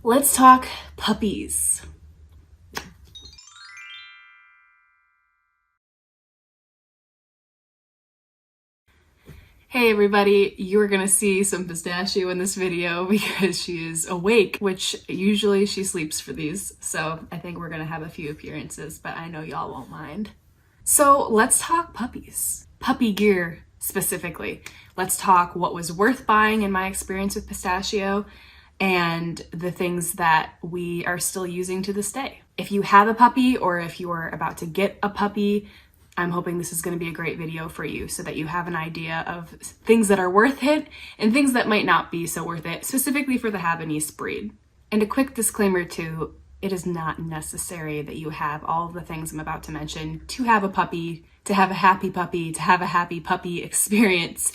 Let's talk puppies. Hey everybody, you're gonna see some Pistachio in this video because she is awake, which usually she sleeps for these, so I think we're gonna have a few appearances, but I know y'all won't mind. So let's talk puppies. Puppy gear specifically. Let's talk what was worth buying in my experience with Pistachio and the things that we are still using to this day. If you have a puppy or if you are about to get a puppy, I'm hoping this is going to be a great video for you so that you have an idea of things that are worth it and things that might not be so worth it, specifically for the Havanese breed. And a quick disclaimer too, it is not necessary that you have all of the things I'm about to mention to have a puppy, to have a happy puppy, to have a happy puppy experience.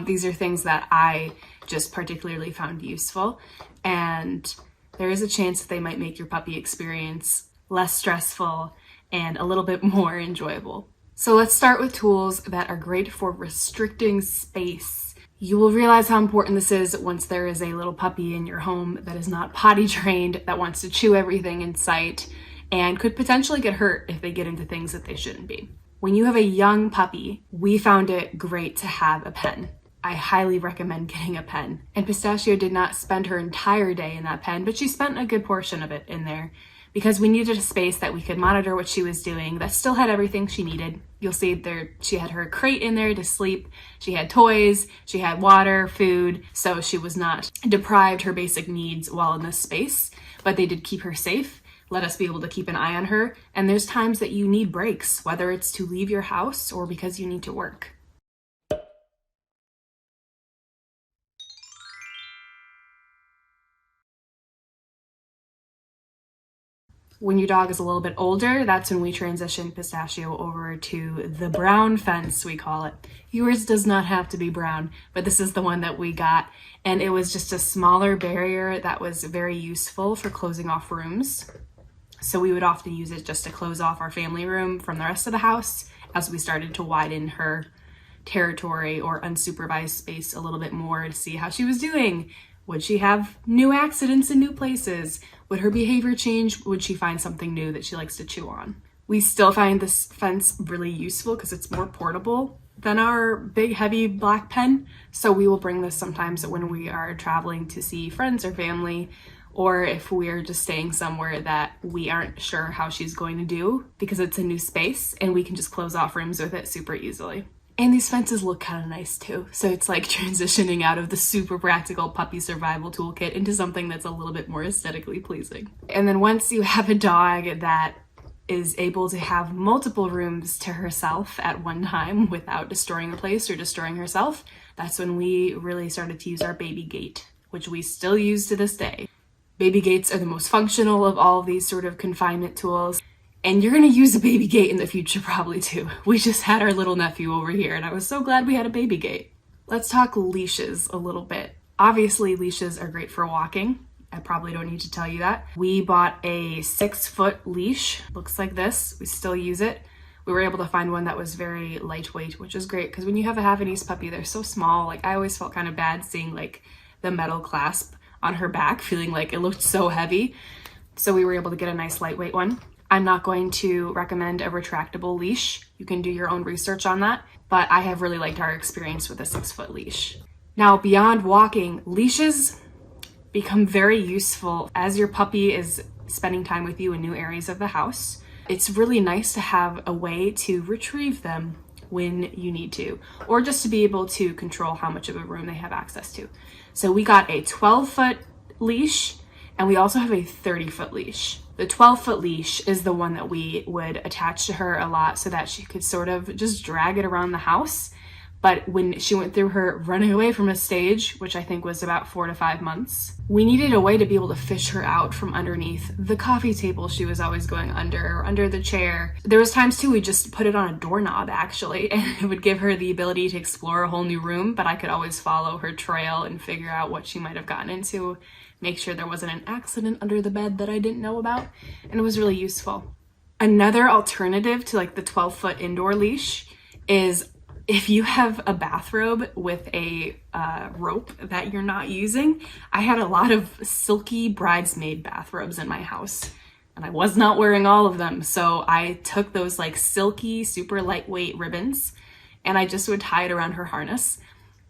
These are things that I just particularly found useful, and there is a chance that they might make your puppy experience less stressful and a little bit more enjoyable. So let's start with tools that are great for restricting space. You will realize how important this is once there is a little puppy in your home that is not potty trained, that wants to chew everything in sight, and could potentially get hurt if they get into things that they shouldn't be. When you have a young puppy, we found it great to have a pen. I highly recommend getting a pen. And Pistachio did not spend her entire day in that pen, but she spent a good portion of it in there because we needed a space that we could monitor what she was doing that still had everything she needed. You'll see there, she had her crate in there to sleep. She had toys, she had water, food, so she was not deprived her basic needs while in this space, but they did keep her safe, let us be able to keep an eye on her. And there's times that you need breaks, whether it's to leave your house or because you need to work. When your dog is a little bit older, that's when we transition Pistachio over to the brown fence, we call it. Yours does not have to be brown, but this is the one that we got. And it was just a smaller barrier that was very useful for closing off rooms. So we would often use it just to close off our family room from the rest of the house as we started to widen her territory or unsupervised space a little bit more to see how she was doing. Would she have new accidents in new places? Would her behavior change? Would she find something new that she likes to chew on? We still find this fence really useful because it's more portable than our big heavy black pen. So we will bring this sometimes when we are traveling to see friends or family, or if we're just staying somewhere that we aren't sure how she's going to do because it's a new space and we can just close off rooms with it super easily. And these fences look kind of nice too. So it's like transitioning out of the super practical puppy survival toolkit into something that's a little bit more aesthetically pleasing. And then once you have a dog that is able to have multiple rooms to herself at one time without destroying the place or destroying herself, that's when we really started to use our baby gate, which we still use to this day. Baby gates are the most functional of all of these sort of confinement tools. And you're gonna use a baby gate in the future probably too. We just had our little nephew over here and I was so glad we had a baby gate. Let's talk leashes a little bit. Obviously leashes are great for walking. I probably don't need to tell you that. We bought a 6-foot leash, looks like this. We still use it. We were able to find one that was very lightweight, which is great because when you have a Havanese puppy, they're so small. Like I always felt kind of bad seeing like the metal clasp on her back, feeling like it looked so heavy. So we were able to get a nice lightweight one. I'm not going to recommend a retractable leash. You can do your own research on that, but I have really liked our experience with a 6-foot leash. Now, beyond walking, leashes become very useful as your puppy is spending time with you in new areas of the house. It's really nice to have a way to retrieve them when you need to, or just to be able to control how much of a room they have access to. So we got a 12-foot leash, and we also have a 30-foot leash. The 12-foot leash is the one that we would attach to her a lot so that she could sort of just drag it around the house. But when she went through her running away from a stage, which I think was about 4 to 5 months, we needed a way to be able to fish her out from underneath the coffee table she was always going under, or under the chair. There was times too we just put it on a doorknob actually, and it would give her the ability to explore a whole new room, but I could always follow her trail and figure out what she might have gotten into, make sure there wasn't an accident under the bed that I didn't know about, and it was really useful. Another alternative to like the 12-foot indoor leash is if you have a bathrobe with a rope that you're not using, I had a lot of silky bridesmaid bathrobes in my house, and I was not wearing all of them. So I took those like silky, super lightweight ribbons, and I just would tie it around her harness.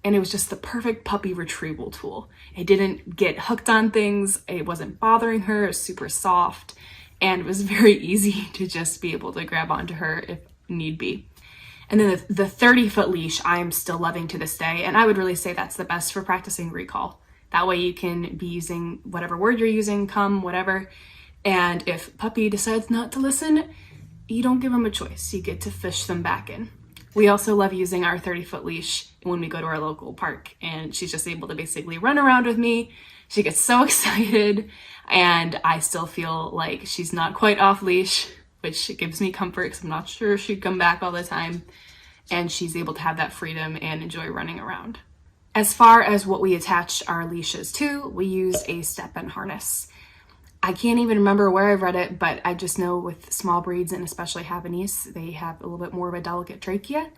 And it was just the perfect puppy retrieval tool. It didn't get hooked on things. It wasn't bothering her. It was super soft, and it was very easy to just be able to grab onto her if need be. And then the 30-foot leash I am still loving to this day, and I would really say that's the best for practicing recall. That way you can be using whatever word you're using, come, whatever, and if puppy decides not to listen, you don't give them a choice. You get to fish them back in. We also love using our 30-foot leash when we go to our local park, and she's just able to basically run around with me. She gets so excited, and I still feel like she's not quite off leash, which gives me comfort because I'm not sure she'd come back all the time, and she's able to have that freedom and enjoy running around. As far as what we attach our leashes to, we use a step-in harness. I can't even remember where I've read it, but I just know with small breeds, and especially Havanese, they have a little bit more of a delicate trachea,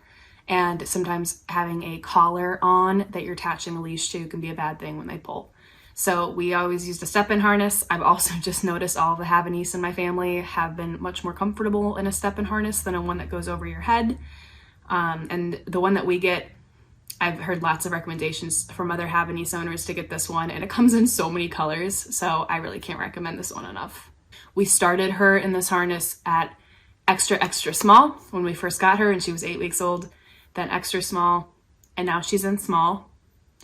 and sometimes having a collar on that you're attaching a leash to can be a bad thing when they pull. So we always used a step-in harness. I've also just noticed all the Havanese in my family have been much more comfortable in a step-in harness than a one that goes over your head. And the one that we get, I've heard lots of recommendations from other Havanese owners to get this one, and it comes in so many colors, so I really can't recommend this one enough. We started her in this harness at extra, extra small when we first got her, and she was 8 weeks old, then extra small, and now she's in small.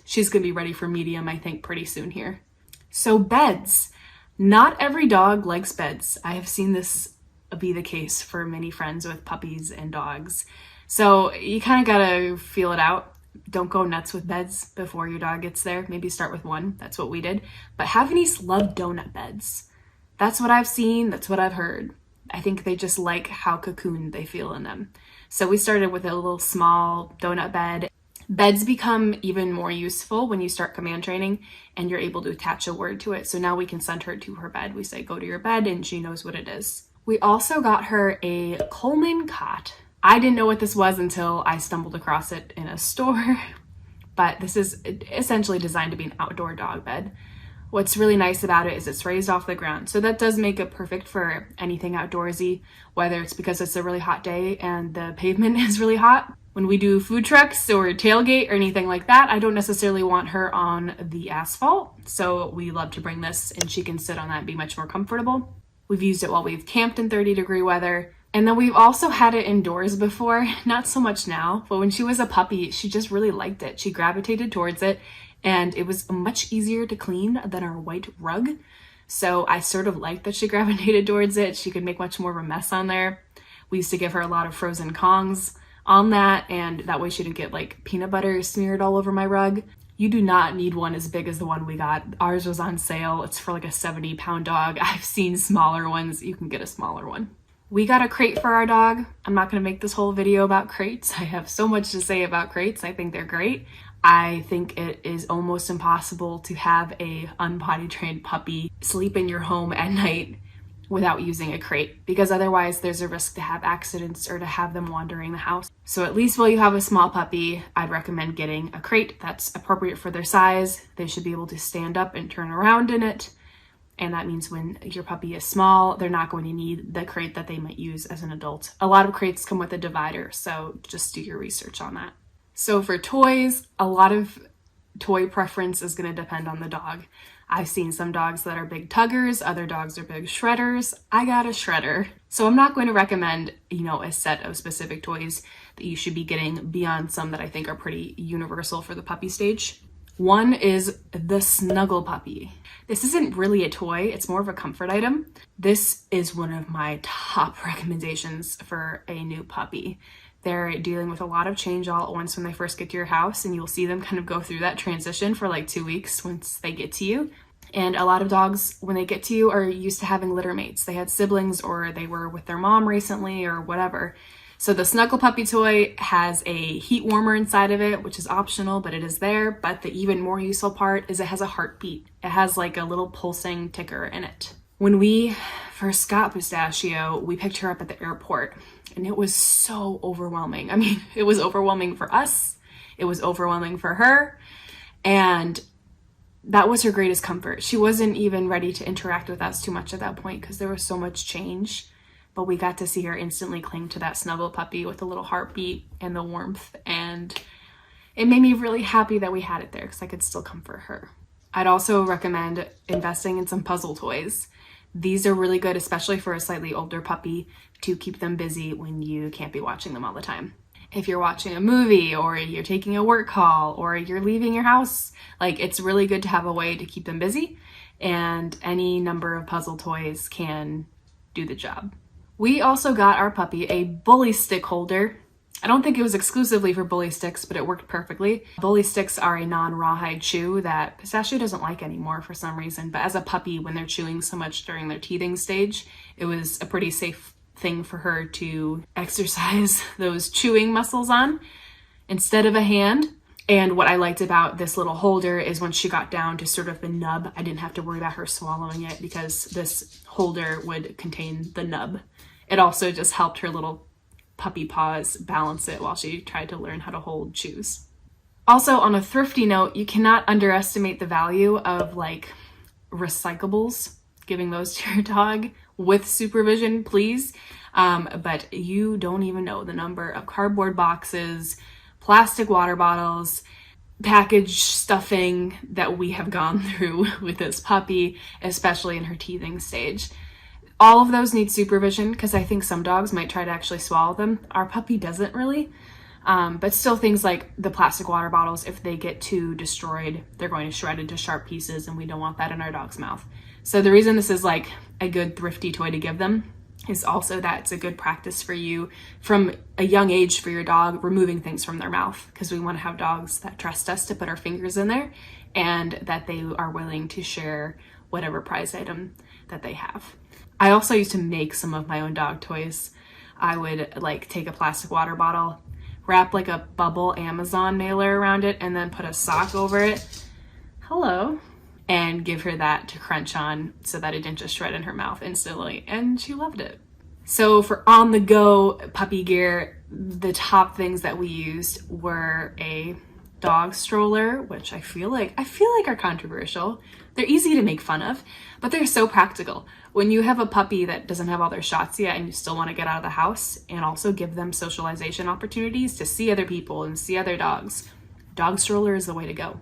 She's gonna be ready for medium, I think, pretty soon here. So beds. Not every dog likes beds. I have seen this be the case for many friends with puppies and dogs. So you kind of gotta feel it out. Don't go nuts with beds before your dog gets there. Maybe start with one. That's what we did. But Havanese love donut beds. That's what I've seen. That's what I've heard. I think they just like how cocooned they feel in them. So we started with a little small donut bed. Beds become even more useful when you start command training and you're able to attach a word to it. So now we can send her to her bed. We say, go to your bed, and she knows what it is. We also got her a Coleman cot. I didn't know what this was until I stumbled across it in a store, but this is essentially designed to be an outdoor dog bed. What's really nice about it is it's raised off the ground. So that does make it perfect for anything outdoorsy, whether it's because it's a really hot day and the pavement is really hot. When we do food trucks or tailgate or anything like that, I don't necessarily want her on the asphalt. So we love to bring this, and she can sit on that and be much more comfortable. We've used it while we've camped in 30-degree weather. And then we've also had it indoors before, not so much now, but when she was a puppy, she just really liked it. She gravitated towards it, and it was much easier to clean than our white rug. So I sort of liked that she gravitated towards it. She could make much more of a mess on there. We used to give her a lot of frozen Kongs on that, and that way she didn't get like peanut butter smeared all over my rug. You do not need one as big as the one we got. Ours was on sale. It's for like a 70-pound dog. I've seen smaller ones. You can get a smaller one. We got a crate for our dog. I'm not going to make this whole video about crates. I have so much to say about crates. I think they're great. I think it is almost impossible to have a unpotty trained puppy sleep in your home at night without using a crate, because otherwise there's a risk to have accidents or to have them wandering the house. So at least while you have a small puppy, I'd recommend getting a crate that's appropriate for their size. They should be able to stand up and turn around in it. And that means when your puppy is small, they're not going to need the crate that they might use as an adult. A lot of crates come with a divider, so just do your research on that. So for toys, a lot of toy preference is going to depend on the dog. I've seen some dogs that are big tuggers, other dogs are big shredders. I got a shredder. So I'm not going to recommend, a set of specific toys that you should be getting beyond some that I think are pretty universal for the puppy stage. One is the Snuggle Puppy. This isn't really a toy, it's more of a comfort item. This is one of my top recommendations for a new puppy. They're dealing with a lot of change all at once when they first get to your house, and you'll see them kind of go through that transition for like 2 weeks once they get to you. And a lot of dogs, when they get to you, are used to having litter mates. They had siblings, or they were with their mom recently, or whatever. So the Snuggle Puppy toy has a heat warmer inside of it, which is optional, but it is there. But the even more useful part is it has a heartbeat. It has like a little pulsing ticker in it. When we first got Pistachio, we picked her up at the airport, And it was so overwhelming. I mean, it was overwhelming for us. It was overwhelming for her. And that was her greatest comfort. She wasn't even ready to interact with us too much at that point because there was so much change. But we got to see her instantly cling to that Snuggle Puppy with a little heartbeat and the warmth. And it made me really happy that we had it there because I could still comfort her. I'd also recommend investing in some puzzle toys. These are really good, especially for a slightly older puppy, to keep them busy when you can't be watching them all the time. If you're watching a movie or you're taking a work call or you're leaving your house, like, it's really good to have a way to keep them busy, and any number of puzzle toys can do the job. We also got our puppy a bully stick holder. I don't think it was exclusively for bully sticks, but it worked perfectly. Bully sticks are a non-rawhide chew that Pistachio doesn't like anymore for some reason, but as a puppy, when they're chewing so much during their teething stage, it was a pretty safe thing for her to exercise those chewing muscles on instead of a hand. And what I liked about this little holder is when she got down to sort of the nub, I didn't have to worry about her swallowing it because this holder would contain the nub. It also just helped her little puppy paws balance it while she tried to learn how to hold chews. Also, on a thrifty note, you cannot underestimate the value of like recyclables, giving those to your dog with supervision, please. But you don't even know the number of cardboard boxes, plastic water bottles, package stuffing that we have gone through with this puppy, especially in her teething stage. All of those need supervision because I think some dogs might try to actually swallow them. Our puppy doesn't really. But still, things like the plastic water bottles, if they get too destroyed, they're going to shred into sharp pieces, and we don't want that in our dog's mouth. So the reason this is like a good thrifty toy to give them is also that it's a good practice for you from a young age for your dog, removing things from their mouth, because we want to have dogs that trust us to put our fingers in there and that they are willing to share whatever prize item that they have. I also used to make some of my own dog toys. I would like take a plastic water bottle, wrap like a bubble Amazon mailer around it, and then put a sock over it. Hello. And give her that to crunch on so that it didn't just shred in her mouth instantly. And she loved it. So for on-the-go puppy gear, the top things that we used were a dog stroller, which I feel like are controversial. They're easy to make fun of, but they're so practical. When you have a puppy that doesn't have all their shots yet and you still want to get out of the house and also give them socialization opportunities to see other people and see other dogs, dog stroller is the way to go.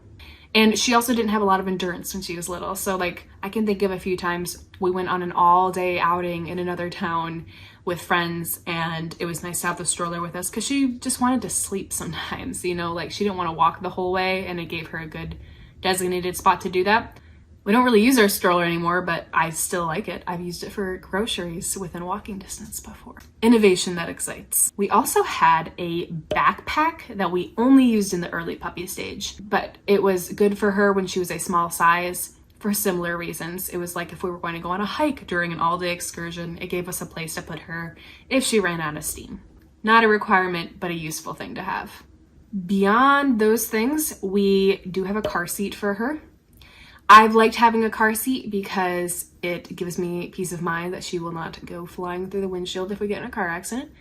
And she also didn't have a lot of endurance when she was little. So like, I can think of a few times we went on an all-day outing in another town with friends, and it was nice to have the stroller with us because she just wanted to sleep sometimes, you know, like she didn't want to walk the whole way, and it gave her a good designated spot to do that. We don't really use our stroller anymore, but I still like it. I've used it for groceries within walking distance before. Innovation that excites. We also had a backpack that we only used in the early puppy stage, but it was good for her when she was a small size for similar reasons. It was like if we were going to go on a hike during an all-day excursion, it gave us a place to put her if she ran out of steam. Not a requirement, but a useful thing to have. Beyond those things, we do have a car seat for her. I've liked having a car seat because it gives me peace of mind that she will not go flying through the windshield if we get in a car accident.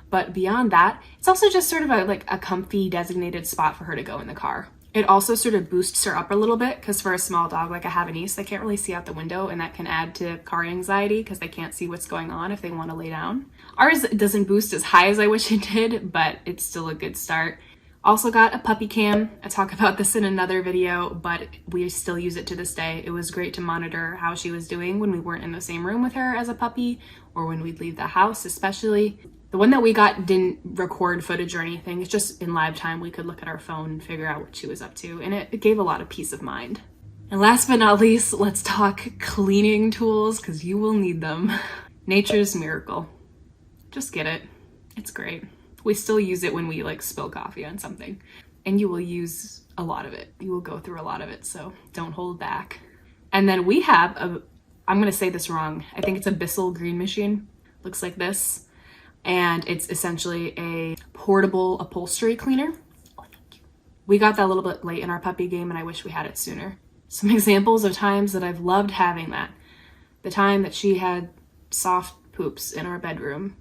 But beyond that, it's also just sort of a comfy designated spot for her to go in the car. It also sort of boosts her up a little bit because for a small dog like a Havanese, they can't really see out the window, and that can add to car anxiety because they can't see what's going on if they want to lay down. Ours doesn't boost as high as I wish it did, but it's still a good start. Also got a puppy cam. I talk about this in another video, but we still use it to this day. It was great to monitor how she was doing when we weren't in the same room with her as a puppy, or when we'd leave the house especially. The one that we got didn't record footage or anything. It's just in live time we could look at our phone and figure out what she was up to, and it gave a lot of peace of mind. And last but not least, let's talk cleaning tools, because you will need them. Nature's Miracle. Just get it. It's great. We still use it when we like spill coffee on something, and you will use a lot of it. You will go through a lot of it, so don't hold back. And then we have I'm gonna say this wrong. I think it's a Bissell green machine. Looks like this. And it's essentially a portable upholstery cleaner. Oh, thank you. We got that a little bit late in our puppy game, and I wish we had it sooner. Some examples of times that I've loved having that. The time that she had soft poops in our bedroom.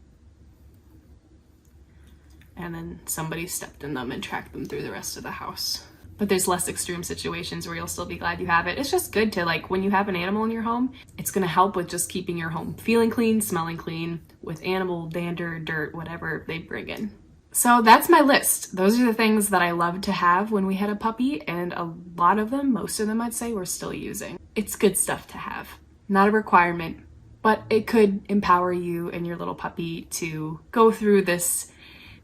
and then somebody stepped in them and tracked them through the rest of the house. But there's less extreme situations where you'll still be glad you have it. It's just good to, like, when you have an animal in your home, it's gonna help with just keeping your home feeling clean, smelling clean, with animal dander, dirt, whatever they bring in. So that's my list. Those are the things that I loved to have when we had a puppy, and a lot of them, most of them I'd say, we're still using. It's good stuff to have. Not a requirement, but it could empower you and your little puppy to go through this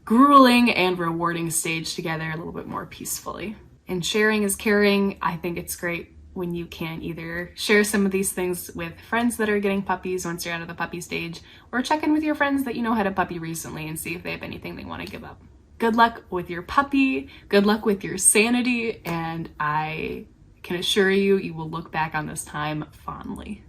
grueling and rewarding stage together a little bit more peacefully. And sharing is caring. I think it's great when you can either share some of these things with friends that are getting puppies once you're out of the puppy stage, or check in with your friends that you know had a puppy recently and see if they have anything they want to give up. Good luck with your puppy, good luck with your sanity, and I can assure you, you will look back on this time fondly.